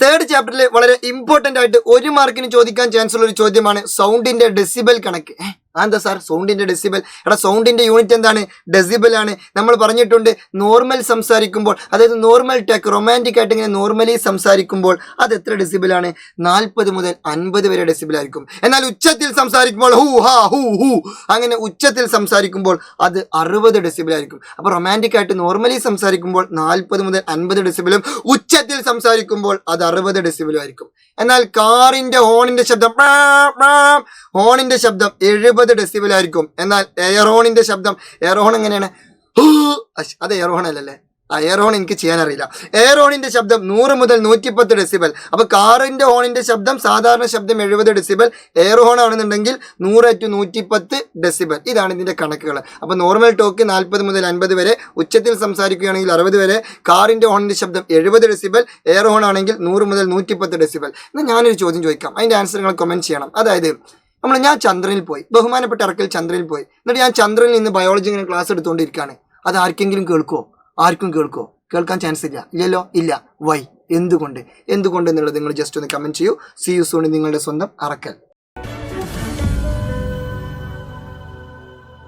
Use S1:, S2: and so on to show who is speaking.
S1: Third ചാപ്റ്ററിൽ വളരെ important ആയിട്ട് 1 മാർക്കിന് ചോദിക്കാൻ ചാൻസ് ഉള്ള ഒരു ചോദ്യമാണ് സൗണ്ടിന്റെ ഡെസിബൽ കണക്ക്. എന്താ സാർ സൗണ്ടിന്റെ ഡെസിബൽ? എടാ സൗണ്ടിന്റെ യൂണിറ്റ് എന്താണ്? ഡെസിബൽ ആണ്. നമ്മൾ പറഞ്ഞിട്ടുണ്ട് നോർമൽ സംസാരിക്കുമ്പോൾ, അതായത് നോർമൽ ടേക്ക് റൊമാൻറ്റിക് ആയിട്ട് ഇങ്ങനെ നോർമലി സംസാരിക്കുമ്പോൾ അത് എത്ര ഡെസിബൽ ആണ്? 40 മുതൽ 50 വരെ ഡെസിബൽ ആയിരിക്കും. എന്നാൽ ഉച്ചത്തിൽ സംസാരിക്കുമ്പോൾ ഹൂ ഹാ ഹൂ ഹൂ അങ്ങനെ ഉച്ചത്തിൽ സംസാരിക്കുമ്പോൾ അത് 60 ഡെസിബൽ ആയിരിക്കും. അപ്പൊ റൊമാൻറ്റിക് ആയിട്ട് നോർമലി സംസാരിക്കുമ്പോൾ 40 മുതൽ 50 ഡെസിബലും ഉച്ചത്തിൽ സംസാരിക്കുമ്പോൾ അത് 60 ഡെസിബലും ആയിരിക്കും. എന്നാൽ കാറിന്റെ ഹോണിന്റെ ശബ്ദം 70 ഡെസിബൽ ആയിരിക്കും. എന്നാൽ എയർ ഹോണിന്റെ ശബ്ദം, എയർ ഹോൺ എങ്ങനെയാണ്? അത് എയർ ഹോൺ അല്ലല്ലേ? എയർ ഹോൺ എനിക്ക് ചെയ്യാൻ അറിയില്ല. എയർ ഹോണിന്റെ ശബ്ദം 100 മുതൽ 110 ഡെസിബൽ. അപ്പൊ കാറിന്റെ ഹോണിന്റെ ശബ്ദം സാധാരണ ശബ്ദം 70 ഡെസിബൽ, എയർ ഹോൺ ആണെന്നുണ്ടെങ്കിൽ 100 to 110 ഡെസിബൽ. ഇതാണ് ഇതിന്റെ കണക്കുകൾ. അപ്പൊ നോർമൽ ടോക്ക് 40 മുതൽ 50 വരെ, ഉച്ചത്തിൽ സംസാരിക്കുകയാണെങ്കിൽ 60 വരെ, കാറിന്റെ ഹോണിന്റെ ശബ്ദം 70 ഡെസിബൽ, എയർ ഹോൺ ആണെങ്കിൽ 100 മുതൽ 110 ഡെസിബൽ. എന്നാൽ ഞാനൊരു ചോദ്യം ചോദിക്കാം, അതിന്റെ ആൻസർ നിങ്ങൾ കമന്റ് ചെയ്യണം. അതായത് ഞാൻ ചന്ദ്രനിൽ പോയി, ബഹുമാനപ്പെട്ട അറക്കൽ ചന്ദ്രനിൽ പോയി, എന്നിട്ട് ഞാൻ ചന്ദ്രനിൽ നിന്ന് ബയോളജി ഇങ്ങനെ ക്ലാസ് എടുത്തുകൊണ്ടിരിക്കുകയാണ്. അത് ആർക്കെങ്കിലും കേൾക്കുമോ? ആർക്കും കേൾക്കാൻ ചാൻസ് ഇല്ലല്ലോ. ഇല്ല. വൈ? എന്തുകൊണ്ട് എന്നുള്ളത് നിങ്ങൾ ജസ്റ്റ് ഒന്ന് കമന്റ് ചെയ്യൂ. See you soon. നിങ്ങളുടെ സ്വന്തം അറക്കൽ.